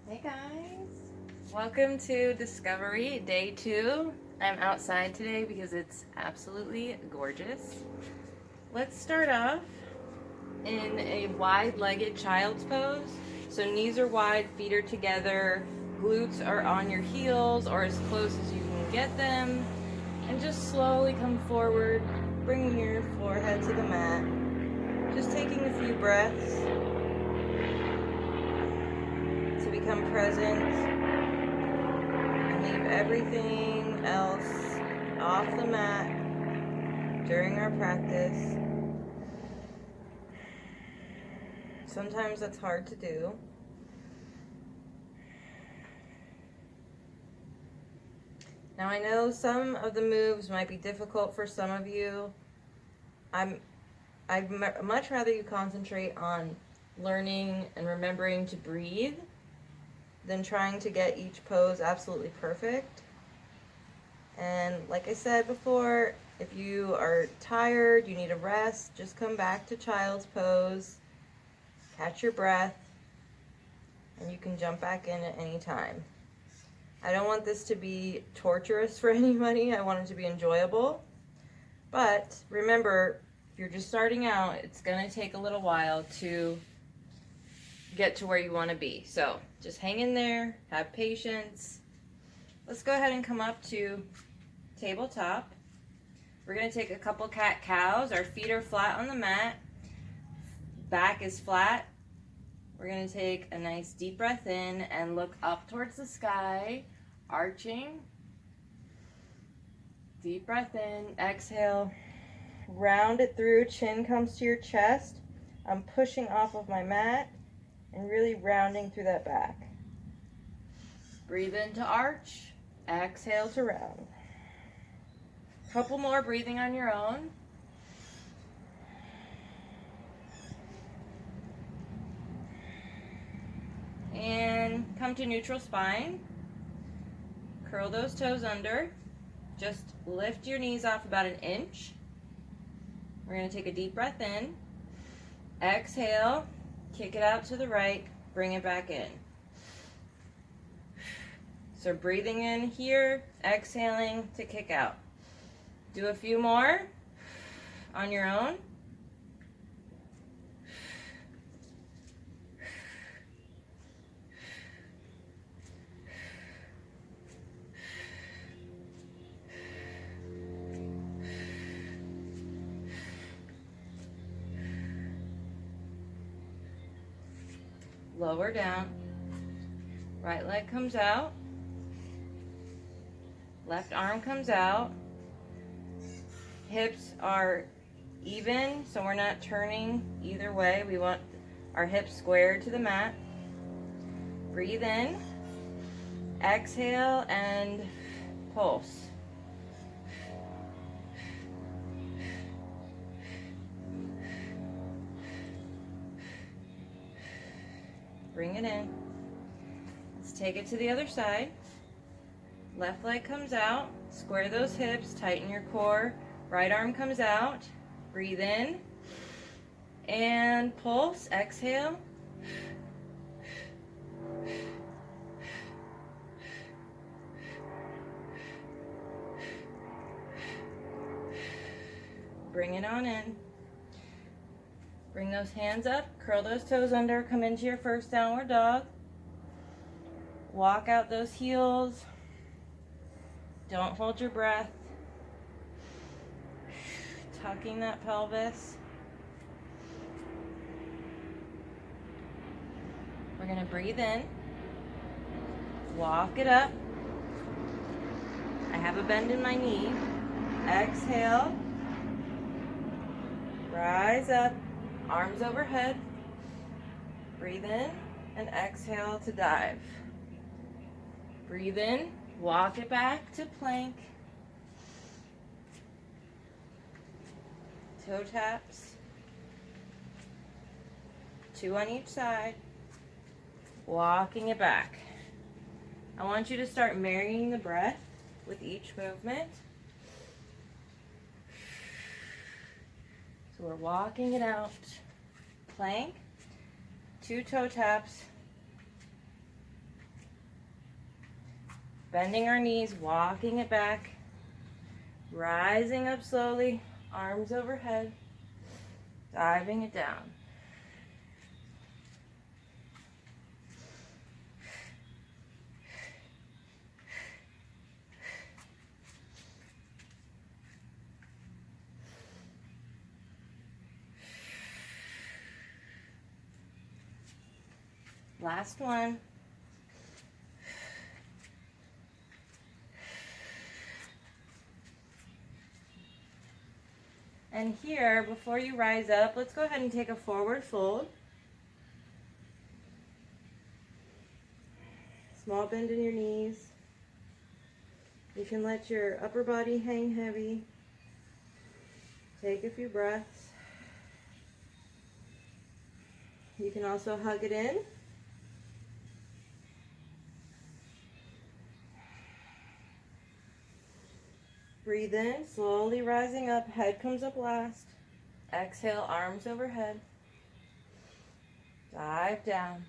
Hey guys, welcome to Discovery Day 2. I'm outside today because it's absolutely gorgeous. Let's start off in a wide-legged child's pose. So knees are wide, feet are together, glutes are on your heels or as close as you can get them. And just slowly come forward, bringing your forehead to the mat. Just taking a few breaths to become present and leave everything else off the mat during our practice. Sometimes that's hard to do. Now I know some of the moves might be difficult for some of you. I'd much rather you concentrate on learning and remembering to breathe than trying to get each pose absolutely perfect. And like I said before, if you are tired, you need a rest, just come back to child's pose, catch your breath, and you can jump back in at any time. I don't want this to be torturous for anybody. I want it to be enjoyable. But remember, if you're just starting out, it's going to take a little while to get to where you want to be. So just hang in there, have patience. Let's go ahead and come up to tabletop. We're going to take a couple cat-cows. Our feet are flat on the mat. Back is flat. We're going to take a nice deep breath in and look up towards the sky, arching. Deep breath in, exhale. Round it through, chin comes to your chest. I'm pushing off of my mat and really rounding through that back. Breathe in to arch, exhale to round. Couple more breathing on your own. And come to neutral spine. Curl those toes under. Just lift your knees off about an inch. We're going to take a deep breath in. Exhale, kick it out to the right, bring it back in. So breathing in here, exhaling to kick out. Do a few more on your own. Lower down. Right leg comes out. Left arm comes out. Hips are even, so we're not turning either way. We want our hips squared to the mat. Breathe in. Exhale and pulse. Bring it in. Let's take it to the other side. Left leg comes out. Square those hips. Tighten your core. Right arm comes out. Breathe in. And pulse. Exhale. Bring it on in. Bring those hands up, curl those toes under, come into your first downward dog. Walk out those heels. Don't hold your breath. Tucking that pelvis. We're going to breathe in. Walk it up. I have a bend in my knee. Exhale. Rise up. Arms overhead. Breathe in and exhale to dive. Breathe in, walk it back to plank. Toe taps. 2 on each side. Walking it back. I want you to start marrying the breath with each movement. So we're walking it out. Plank, 2 toe taps, Bending our knees, walking it back, rising up slowly, arms overhead, diving it down. Last one. And here, before you rise up, let's go ahead and take a forward fold. Small bend in your knees. You can let your upper body hang heavy. Take a few breaths. You can also hug it in. Breathe in, slowly rising up, head comes up last. Exhale, arms overhead. Dive down.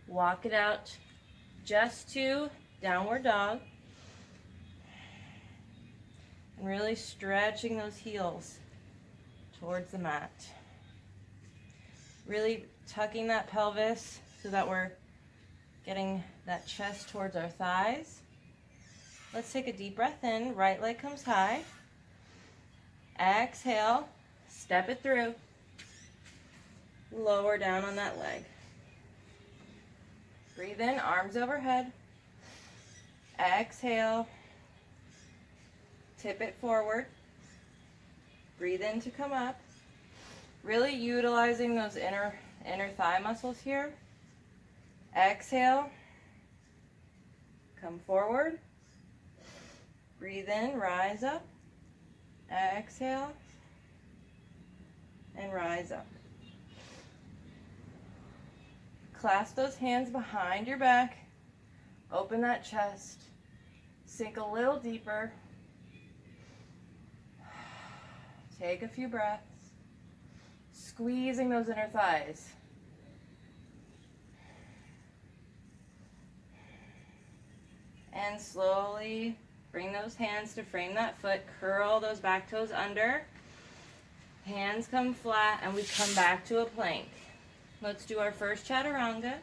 Walk it out just to downward dog. And really stretching those heels towards the mat. Really tucking that pelvis so that we're getting that chest towards our thighs. Let's take a deep breath in. Right leg comes high. Exhale. Step it through. Lower down on that leg. Breathe in. Arms overhead. Exhale. Tip it forward. Breathe in to come up. Really utilizing those inner thigh muscles here. Exhale. Come forward. Breathe in, rise up, exhale, and rise up. Clasp those hands behind your back, open that chest, sink a little deeper, take a few breaths, squeezing those inner thighs. And slowly bring those hands to frame that foot. Curl those back toes under. Hands come flat and we come back to a plank. Let's do our first chaturanga.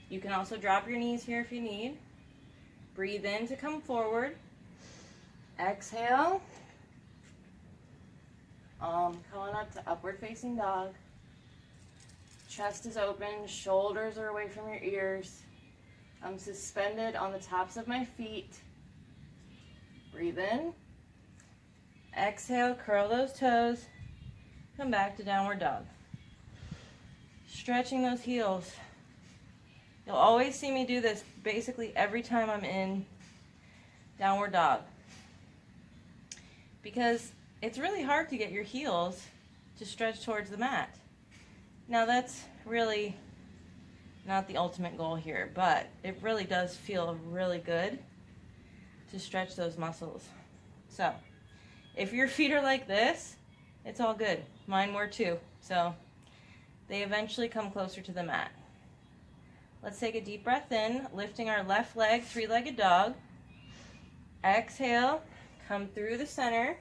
You can also drop your knees here if you need. Breathe in to come forward. Exhale. Coming up to upward facing dog. Chest is open, shoulders are away from your ears. I'm suspended on the tops of my feet. Breathe in. Exhale, curl those toes. Come back to downward dog. Stretching those heels. You'll always see me do this basically every time I'm in downward dog. Because it's really hard to get your heels to stretch towards the mat. Now that's really not the ultimate goal here, but it really does feel really good to stretch those muscles. So if your feet are like this, it's all good. Mine were too. So they eventually come closer to the mat. Let's take a deep breath in, lifting our left leg, three-legged dog. Exhale, come through the center,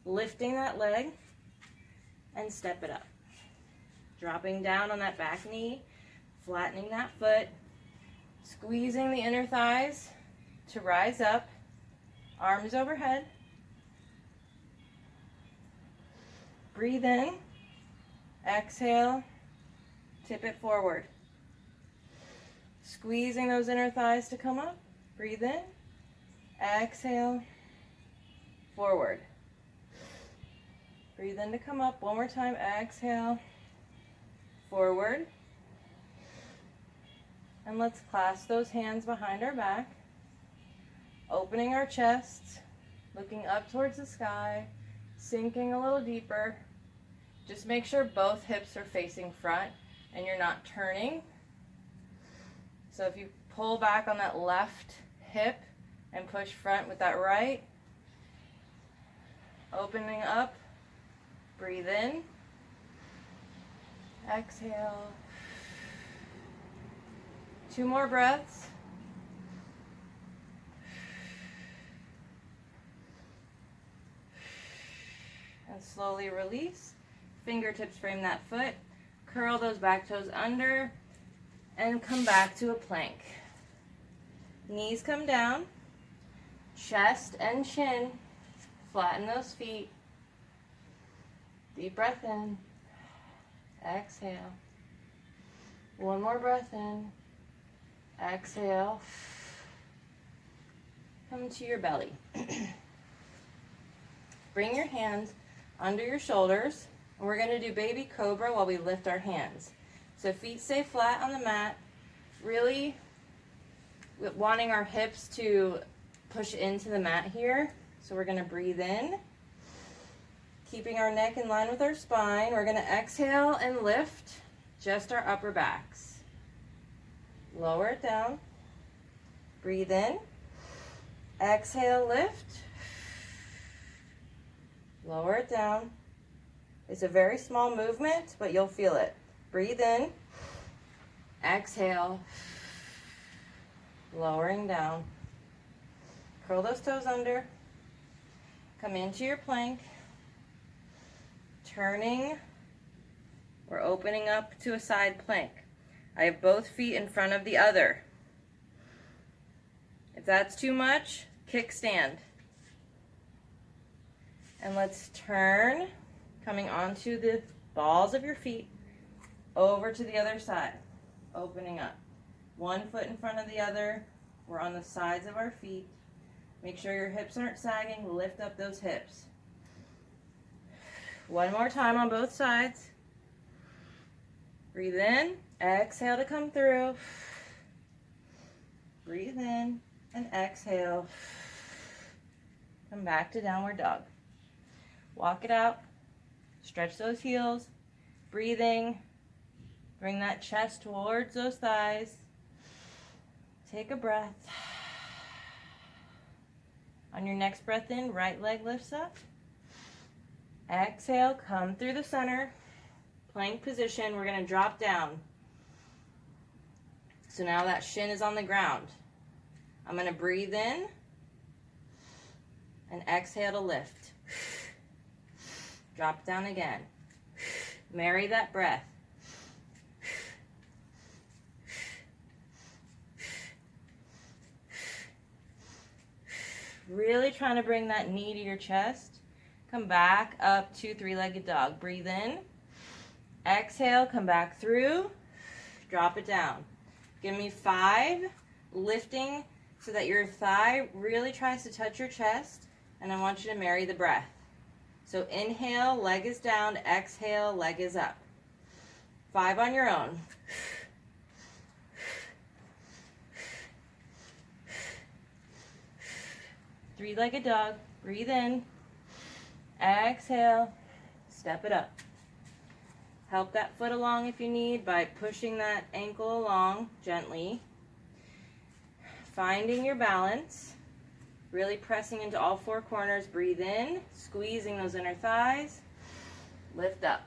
lifting that leg, and step it up. Dropping down on that back knee, flattening that foot, squeezing the inner thighs to rise up, arms overhead. Breathe in, exhale, tip it forward. Squeezing those inner thighs to come up. Breathe in, exhale, forward. Breathe in to come up. One more time, exhale, forward. And let's clasp those hands behind our back, opening our chest, looking up towards the sky, sinking a little deeper. Just make sure both hips are facing front and you're not turning. So if you pull back on that left hip and push front with that right, opening up, breathe in, exhale. 2 more breaths. And slowly release. Fingertips frame that foot. Curl those back toes under and come back to a plank. Knees come down. Chest and chin. Flatten those feet. Deep breath in. Exhale. One more breath in. Exhale. Come to your belly. Bring your hands under your shoulders. And we're going to do baby cobra while we lift our hands. So feet stay flat on the mat. Really wanting our hips to push into the mat here. So we're going to breathe in. Keeping our neck in line with our spine. We're going to exhale and lift just our upper backs. Lower it down. Breathe in. Exhale, lift. Lower it down. It's a very small movement, but you'll feel it. Breathe in. Exhale. Lowering down. Curl those toes under. Come into your plank. Turning. We're opening up to a side plank. I have both feet in front of the other. If that's too much, kickstand. And let's turn, coming onto the balls of your feet, over to the other side, opening up. One foot in front of the other. We're on the sides of our feet. Make sure your hips aren't sagging. Lift up those hips. One more time on both sides. Breathe in. Exhale to come through. Breathe in and exhale. Come back to downward dog. Walk it out. Stretch those heels. Breathing. Bring that chest towards those thighs. Take a breath. On your next breath in, right leg lifts up. Exhale, come through the center. Plank position. We're going to drop down. So now that shin is on the ground. I'm going to breathe in and exhale to lift. Drop down again. Marry that breath. Really trying to bring that knee to your chest. Come back up to three-legged dog. Breathe in. Exhale, come back through. Drop it down. Give me 5, lifting so that your thigh really tries to touch your chest, and I want you to marry the breath. So inhale, leg is down. Exhale, leg is up. 5 on your own. Three-legged dog. Breathe in. Exhale. Step it up. Help that foot along if you need by pushing that ankle along gently. Finding your balance. Really pressing into all 4 corners. Breathe in. Squeezing those inner thighs. Lift up.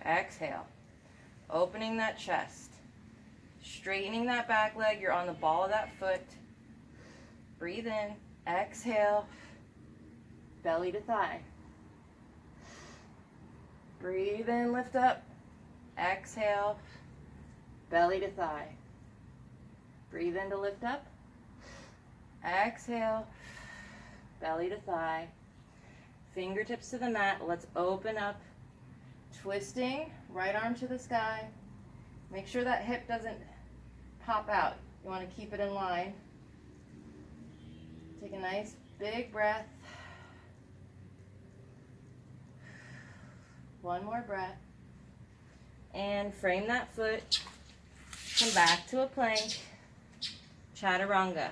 Exhale. Opening that chest. Straightening that back leg. You're on the ball of that foot. Breathe in. Exhale. Belly to thigh. Breathe in, lift up. Exhale. Belly to thigh. Breathe in to lift up. Exhale. Belly to thigh. Fingertips to the mat. Let's open up. Twisting. Right arm to the sky. Make sure that hip doesn't pop out. You want to keep it in line. Take a nice big breath. One more breath. And frame that foot. Come back to a plank. Chaturanga.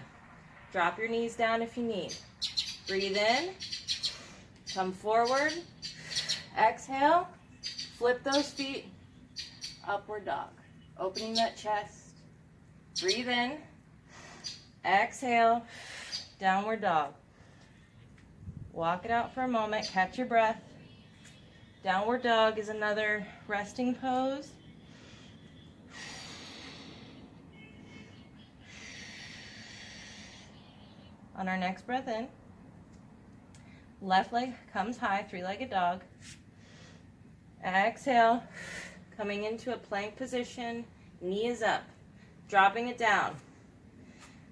Drop your knees down if you need. Breathe in. Come forward. Exhale. Flip those feet. Upward dog. Opening that chest. Breathe in. Exhale. Downward dog. Walk it out for a moment. Catch your breath. Downward dog is another resting pose. On our next breath in, Left leg comes high, three-legged dog. Exhale, coming into a plank position, knee is up, dropping it down.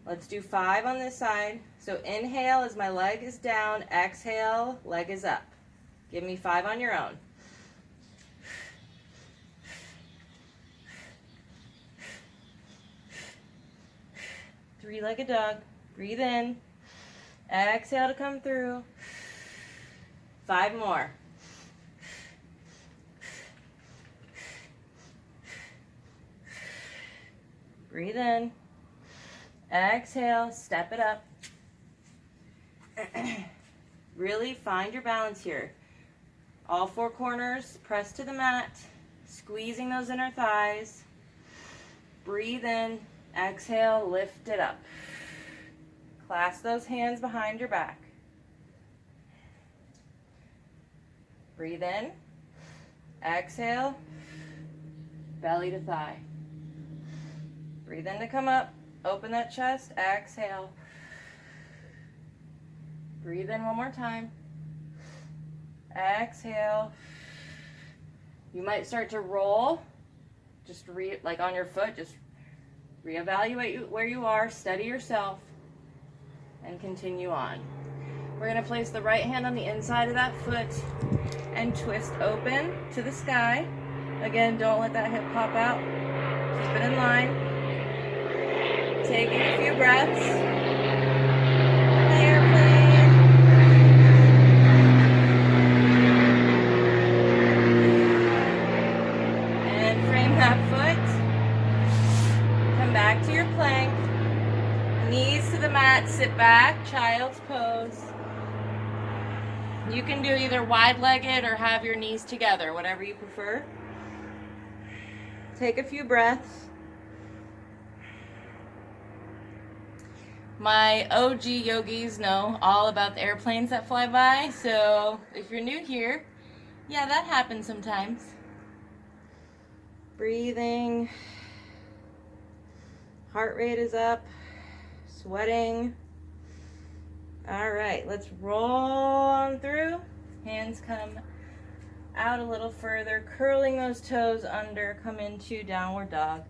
Let's do 5 on this side. So inhale as my leg is down, exhale, leg is up. Give me 5 on your own. Three-legged dog, breathe in, exhale to come through. 5 more. Breathe in. Exhale, step it up. Really find your balance here. All 4 corners, press to the mat, squeezing those inner thighs. Breathe in, exhale, lift it up. Clasp those hands behind your back. Breathe in, exhale, belly to thigh. Breathe in to come up, open that chest, exhale. Breathe in one more time. Exhale. You might start to roll, just like on your foot, just reevaluate where you are, steady yourself, and continue on. We're going to place the right hand on the inside of that foot and twist open to the sky. Again, don't let that hip pop out. Keep it in line. Taking a few breaths. Airplane. And frame that foot. Come back to your plank. Knees to the mat, sit back, child's pose. You can do either wide-legged or have your knees together, whatever you prefer. Take a few breaths. My OG yogis know all about the airplanes that fly by, so if you're new here, yeah, that happens sometimes. Breathing. Heart rate is up. Sweating. All right, let's roll on through. Hands come out a little further, curling those toes under, come into downward dog.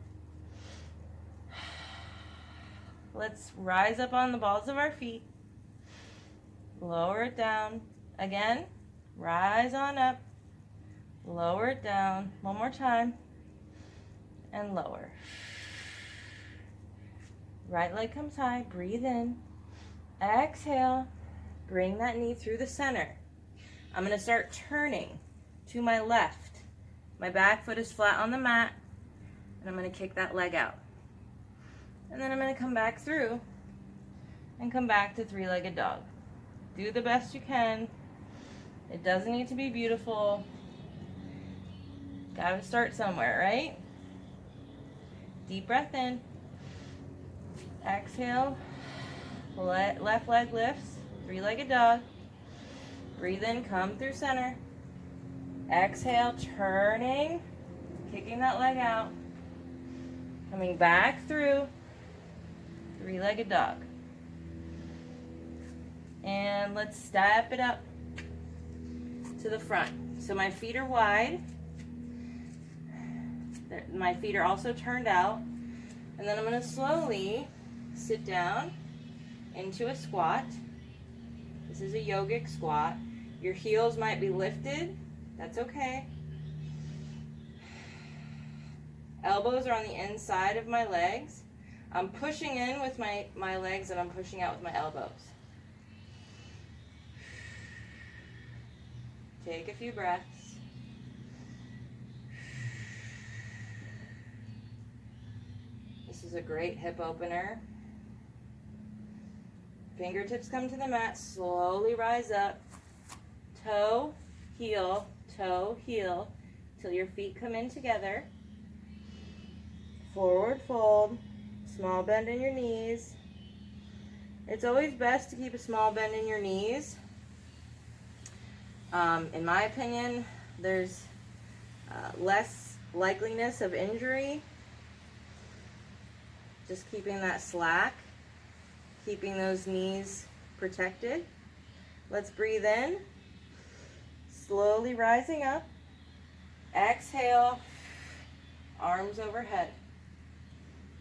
Let's rise up on the balls of our feet. Lower it down. Again, rise on up. Lower it down. One more time. And lower. Right leg comes high. Breathe in. Exhale. Bring that knee through the center. I'm going to start turning to my left. My back foot is flat on the mat. And I'm going to kick that leg out. And then I'm going to come back through and come back to three-legged dog. Do the best you can. It doesn't need to be beautiful. Got to start somewhere, right? Deep breath in. Exhale. Left leg lifts. Three-legged dog. Breathe in, come through center. Exhale, turning, kicking that leg out. Coming back through. Three-legged dog. And let's step it up to the front. So my feet are wide. My feet are also turned out. And then I'm going to slowly sit down into a squat. This is a yogic squat. Your heels might be lifted. That's okay. Elbows are on the inside of my legs. I'm pushing in with my legs and I'm pushing out with my elbows. Take a few breaths. This is a great hip opener. Fingertips come to the mat, slowly rise up. Toe, heel, till your feet come in together. Forward fold, small bend in your knees. It's always best to keep a small bend in your knees. In my opinion, there's less likeliness of injury. Just keeping that slack, keeping those knees protected. Let's breathe in, slowly rising up. Exhale, arms overhead.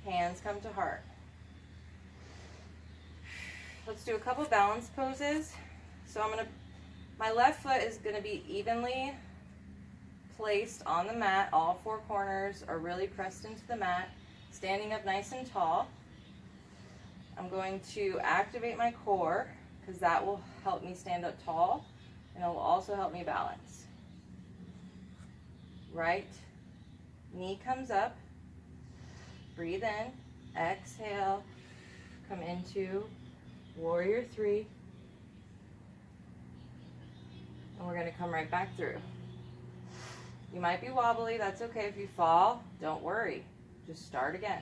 Hands come to heart. Let's do a couple balance poses. So my left foot is gonna be evenly placed on the mat. All four corners are really pressed into the mat, standing up nice and tall. I'm going to activate my core because that will help me stand up tall and it will also help me balance. Right knee comes up, breathe in, exhale, come into warrior three, and we're going to come right back through. You might be wobbly, that's okay. If you fall, don't worry, just start again.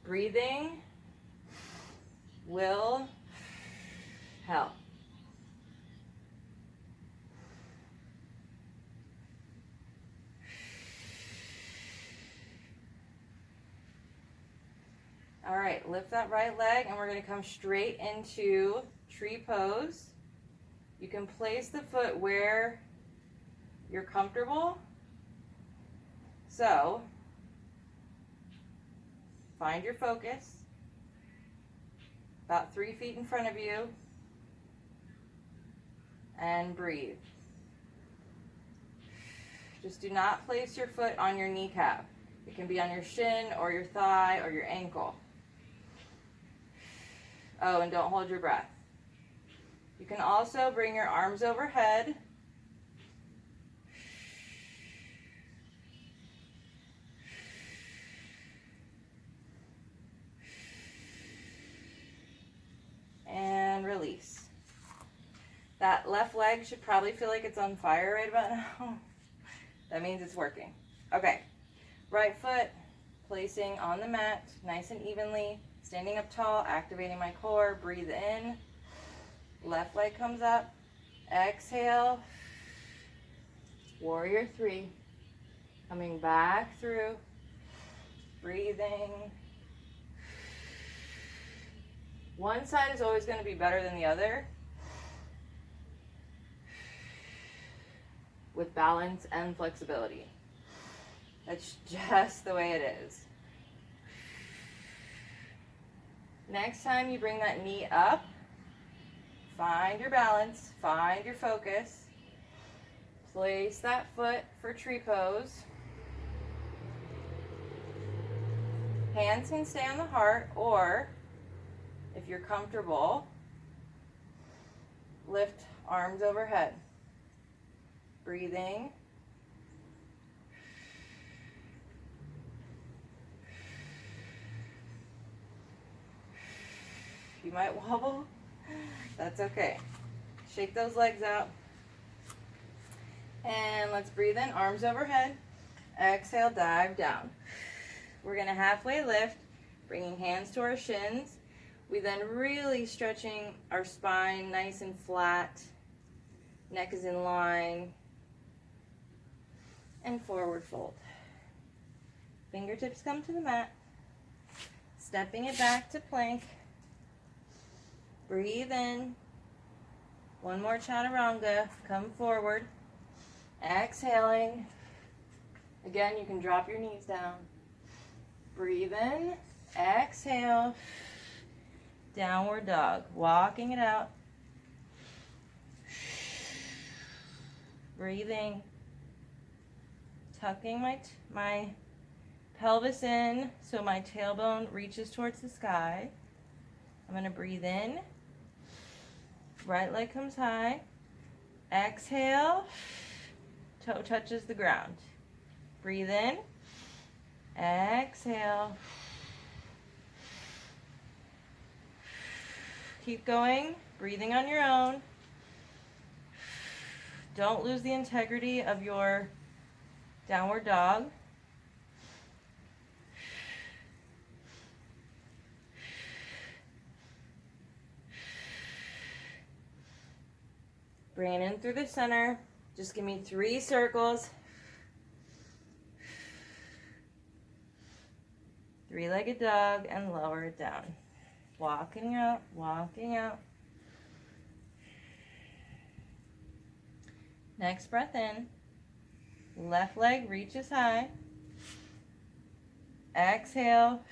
Breathing will help. All right, lift that right leg and we're going to come straight into tree pose. You can place the foot where you're comfortable. So, find your focus. About 3 feet in front of you. And breathe. Just do not place your foot on your kneecap. It can be on your shin or your thigh or your ankle. Oh, and don't hold your breath. You can also bring your arms overhead. And release. That left leg should probably feel like it's on fire right about now. That means it's working. Okay, right foot placing on the mat, nice and evenly, standing up tall, activating my core, breathe in, left leg comes up, exhale, warrior three, coming back through, breathing. One side is always going to be better than the other with balance and flexibility. That's just the way it is. Next time you bring that knee up, find your balance, find your focus, place that foot for tree pose. Hands can stay on the heart, or if you're comfortable, lift arms overhead. Breathing. You might wobble, that's okay. Shake those legs out. And let's breathe in, arms overhead. Exhale, dive down. We're gonna halfway lift, bringing hands to our shins. We then really stretching our spine nice and flat. Neck is in line. And forward fold. Fingertips come to the mat. Stepping it back to plank. Breathe in. One more chaturanga. Come forward. Exhaling. Again, you can drop your knees down. Breathe in. Exhale. Downward dog. Walking it out. Breathing. Tucking my pelvis in so my tailbone reaches towards the sky. I'm going to breathe in. Right leg comes high. Exhale. Toe touches the ground. Breathe in. Exhale. Keep going. Breathing on your own. Don't lose the integrity of your downward dog. Bring it in through the center. Just give me 3 circles. 3-legged dog and lower it down. walking out, walking out. Next breath in. Left leg reaches high. Exhale.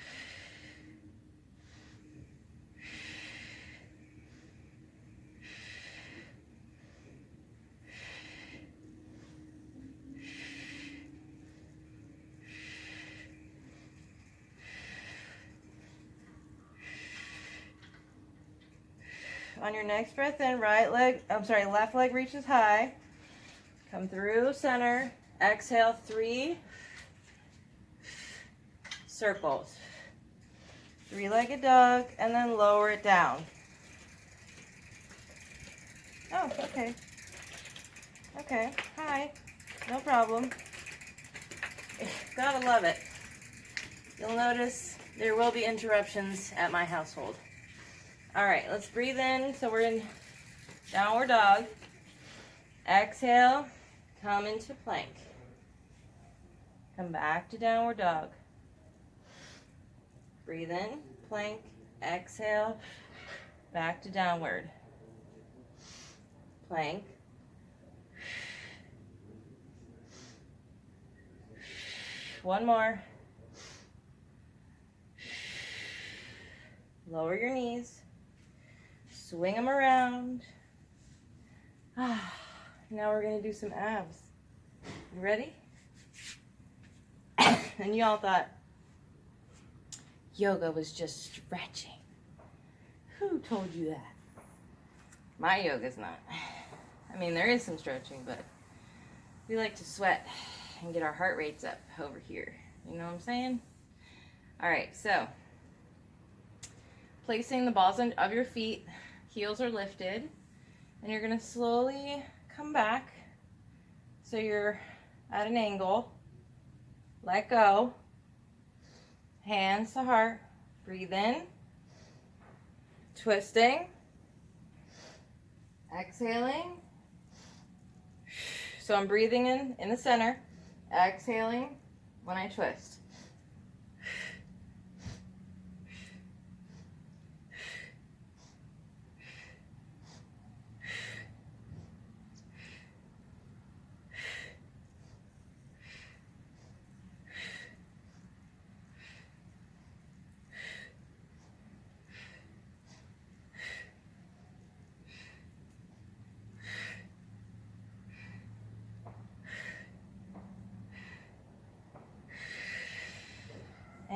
On your next breath in, left leg reaches high. Come through center. Exhale, 3 circles. 3-legged dog, and then lower it down. Oh, okay. Okay, hi. No problem. Gotta love it. You'll notice there will be interruptions at my household. All right, let's breathe in. So we're in downward dog. Exhale, come into plank. Come back to downward dog. Breathe in, plank, exhale, back to downward. Plank. One more. Lower your knees. Swing them around. Now we're going to do some abs. You ready? And you all thought yoga was just stretching. Who told you that? My yoga's not. I mean, there is some stretching, but we like to sweat and get our heart rates up over here. You know what I'm saying? All right, so placing the balls of your feet, heels are lifted, and you're going to slowly come back so you're at an angle. Let go. Hands to heart. Breathe in. Twisting. Exhaling. So I'm breathing in the center. Exhaling when I twist.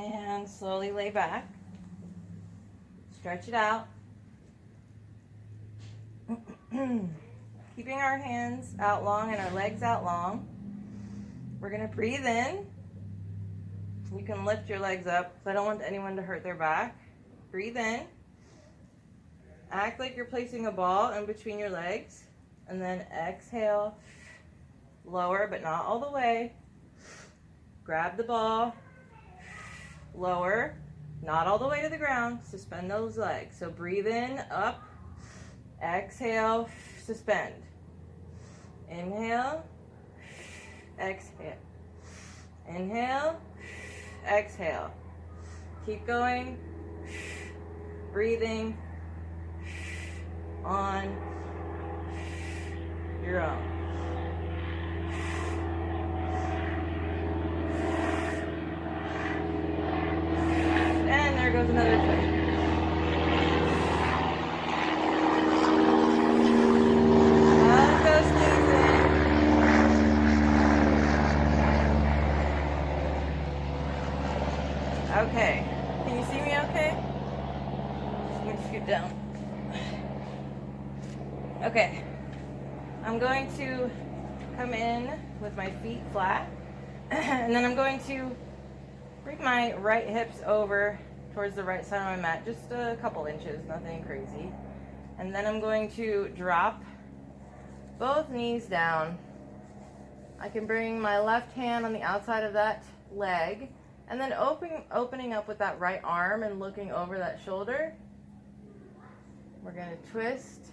And slowly lay back. Stretch it out. Keeping our hands out long and our legs out long. We're going to breathe in. You can lift your legs up because I don't want anyone to hurt their back. Breathe in. Act like you're placing a ball in between your legs. And then exhale. Lower, but not all the way. Grab the ball. Lower, not all the way to the ground. Suspend those legs. So breathe in, up. Exhale, suspend. Inhale, exhale. Inhale, exhale. Keep going. Breathing on your own. There goes another twist. Let's go squeezing. Okay. Can you see me okay? Just let me scoot down. Okay. I'm going to come in with my feet flat. And then I'm going to bring my right hips over towards the right side of my mat, just a couple inches, nothing crazy. And then I'm going to drop both knees down. I can bring my left hand on the outside of that leg, and then opening up with that right arm and looking over that shoulder. We're going to twist,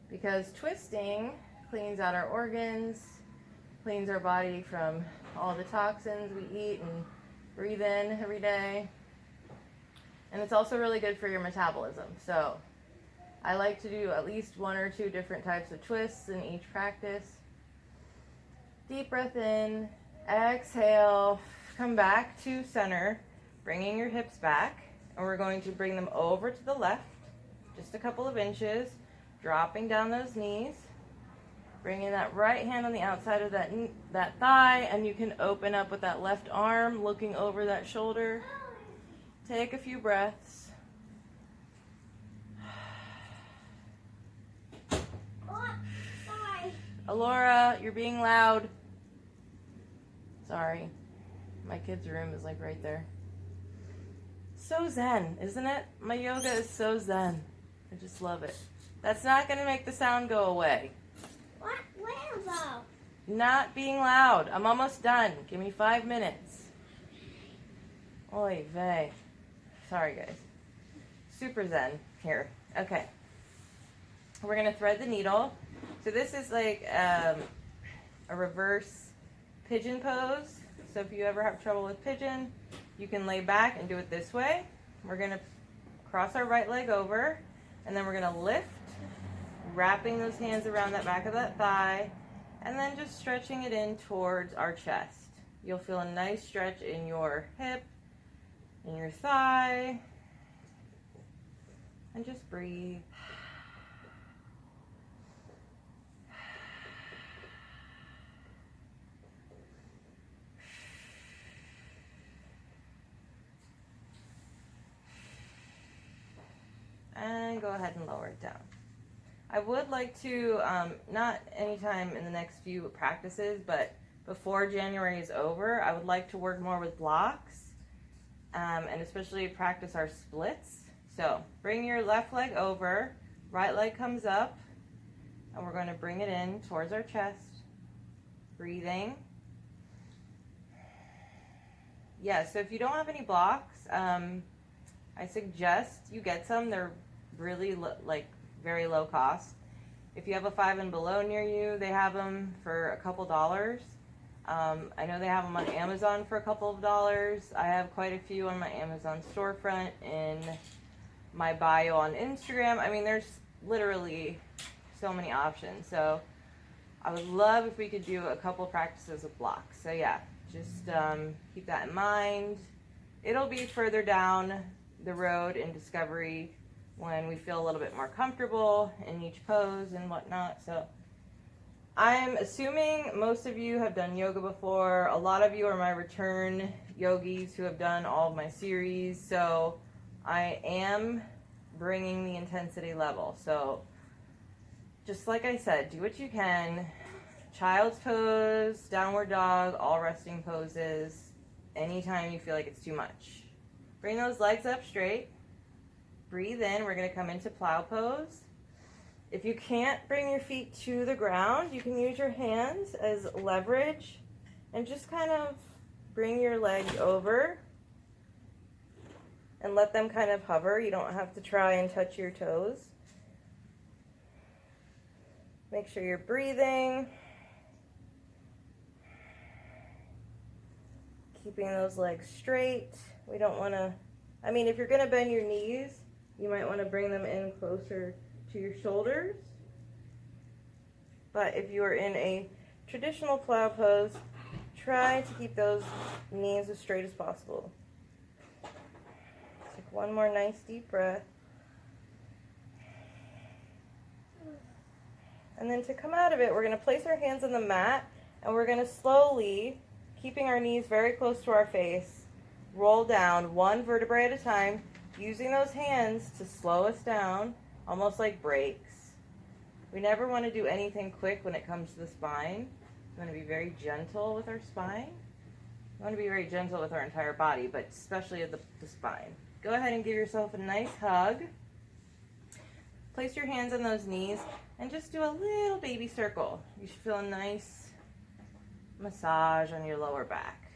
because twisting cleans out our organs, cleans our body from all the toxins we eat and breathe in every day. And it's also really good for your metabolism. So I like to do at least 1 or 2 different types of twists in each practice. Deep breath in, exhale, come back to center, bringing your hips back, and we're going to bring them over to the left, just a couple of inches, dropping down those knees, bringing that right hand on the outside of that thigh, and you can open up with that left arm, looking over that shoulder. Take a few breaths. Alora, you're being loud. Sorry. My kid's room is like right there. So zen, isn't it? My yoga is so zen. I just love it. That's not going to make the sound go away. What? Where though? Not being loud. I'm almost done. Give me 5 minutes. Oy vey. Sorry, guys. Super zen here. Okay. We're going to thread the needle. So this is like a reverse pigeon pose. So if you ever have trouble with pigeon, you can lay back and do it this way. We're going to cross our right leg over, and then we're going to lift, wrapping those hands around that back of that thigh, and then just stretching it in towards our chest. You'll feel a nice stretch in your hip, in your thigh, and just breathe. And go ahead and lower it down. I would like to, not anytime in the next few practices, but before January is over, I would like to work more with blocks, and especially practice our splits. So bring your left leg over, right leg comes up, and we're going to bring it in towards our chest. Breathing. Yeah, so if you don't have any blocks, I suggest you get some. They're really very low cost. If you have a 5 and below near you, they have them for a couple dollars. I know they have them on Amazon for a couple of dollars. I have quite a few on my Amazon storefront, in my bio on Instagram. I mean, there's literally so many options. So I would love if we could do a couple practices with blocks. So yeah, just keep that in mind. It'll be further down the road in discovery when we feel a little bit more comfortable in each pose and whatnot. So I'm assuming most of you have done yoga before. A lot of you are my return yogis who have done all of my series. So I am bringing the intensity level. So just like I said, do what you can. Child's pose, downward dog, all resting poses, anytime you feel like it's too much. Bring those legs up straight. Breathe in. We're going to come into plow pose. If you can't bring your feet to the ground, you can use your hands as leverage and just kind of bring your legs over and let them kind of hover. You don't have to try and touch your toes. Make sure you're breathing. Keeping those legs straight. We don't want to, if you're going to bend your knees, you might want to bring them in closer to your shoulders. But if you are in a traditional plow pose, try to keep those knees as straight as possible. Take one more nice deep breath. And then to come out of it, we're going to place our hands on the mat, and we're going to slowly, keeping our knees very close to our face, roll down one vertebrae at a time, using those hands to slow us down, almost like brakes. We never want to do anything quick when it comes to the spine. We want to be very gentle with our spine. We want to be very gentle with our entire body, but especially the spine. Go ahead and give yourself a nice hug. Place your hands on those knees and just do a little baby circle. You should feel a nice massage on your lower back.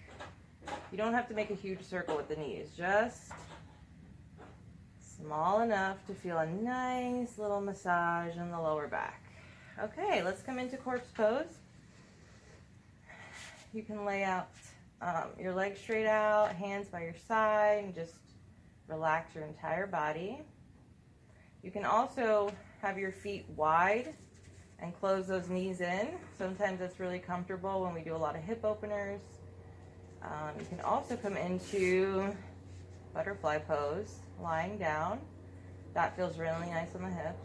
You don't have to make a huge circle with the knees, just small enough to feel a nice little massage on the lower back. Okay, let's come into corpse pose. You can lay out your legs straight out, hands by your side, and just relax your entire body. You can also have your feet wide and close those knees in. Sometimes that's really comfortable when we do a lot of hip openers. You can also come into butterfly pose, lying down. That feels really nice on the hips.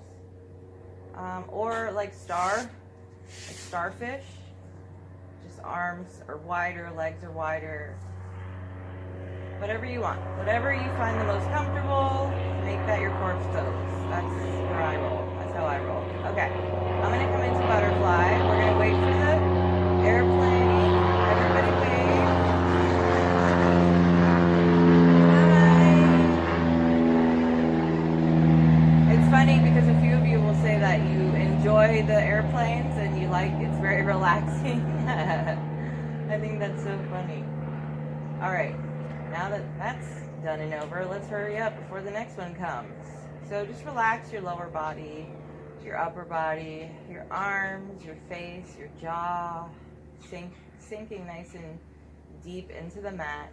Or like starfish. Just arms are wider, legs are wider. Whatever you want. Whatever you find the most comfortable, make that your corpse pose. That's where I roll. That's how I roll. Okay. I'm going to come into butterfly. We're going to wait for the airplane. Everybody wave. Hi. It's funny because a few of you will say that you enjoy the airplanes and you like it's very relaxing. I think that's so funny. All right. Now that that's done and over, let's hurry up before the next one comes. So just relax your lower body, your upper body, your arms, your face, your jaw, sinking nice and deep into the mat.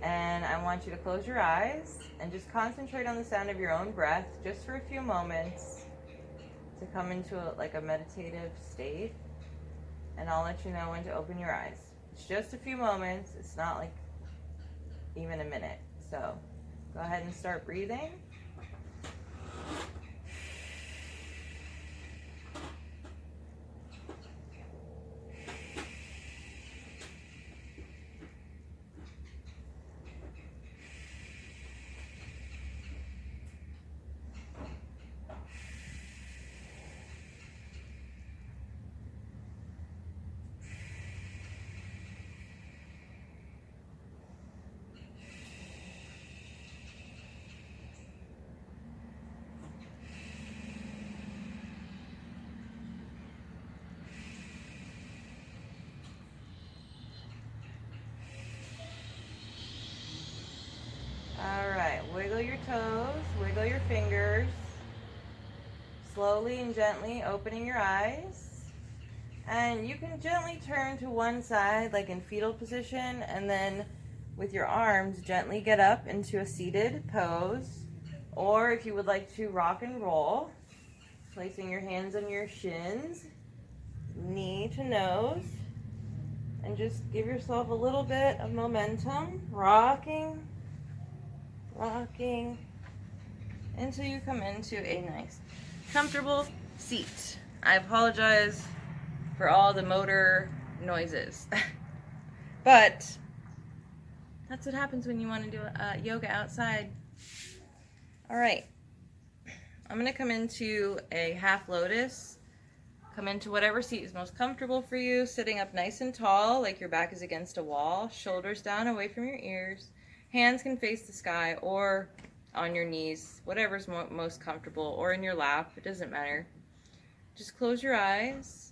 And I want you to close your eyes and just concentrate on the sound of your own breath just for a few moments to come into a meditative state. And I'll let you know when to open your eyes. It's just a few moments. It's not like even a minute. So go ahead and start breathing. Alright, wiggle your toes, wiggle your fingers, slowly and gently opening your eyes. And you can gently turn to one side like in fetal position, and then with your arms gently get up into a seated pose. Or if you would like to rock and roll, placing your hands on your shins, knee to nose, and just give yourself a little bit of momentum, rocking until you come into a nice comfortable seat. I apologize for all the motor noises but that's what happens when you want to do yoga outside. All right, I'm gonna come into a half lotus. Come into whatever seat is most comfortable for you, sitting up nice and tall like your back is against a wall, shoulders down away from your ears. Hands can face the sky or on your knees, whatever's most comfortable, or in your lap, it doesn't matter. Just close your eyes,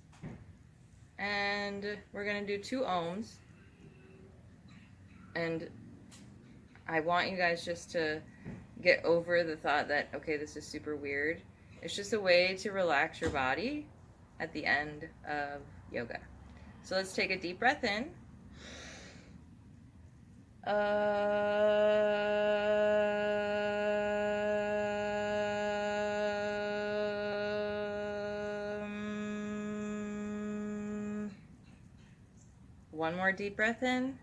and we're going to do 2 ohms. And I want you guys just to get over the thought that, okay, this is super weird. It's just a way to relax your body at the end of yoga. So let's take a deep breath in. One more deep breath in.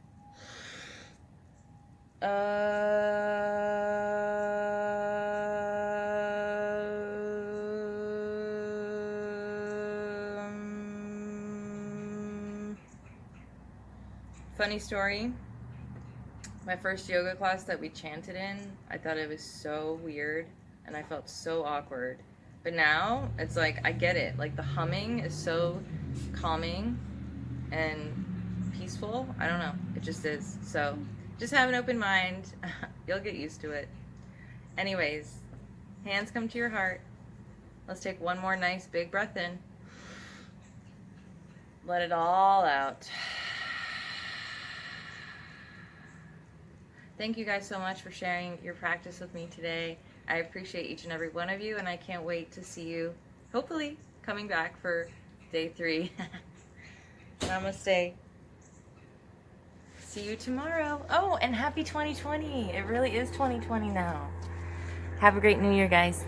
Funny story. My first yoga class that we chanted in, I thought it was so weird and I felt so awkward. But now it's like I get it. Like the humming is so calming and peaceful. I don't know. It just is. So just have an open mind. You'll get used to it. Anyways, hands come to your heart. Let's take one more nice big breath in. Let it all out. Thank you guys so much for sharing your practice with me today. I appreciate each and every one of you, and I can't wait to see you, hopefully, coming back for day 3. Namaste. see you tomorrow. Oh, and happy 2020. It really is 2020 now. Have a great new year, guys.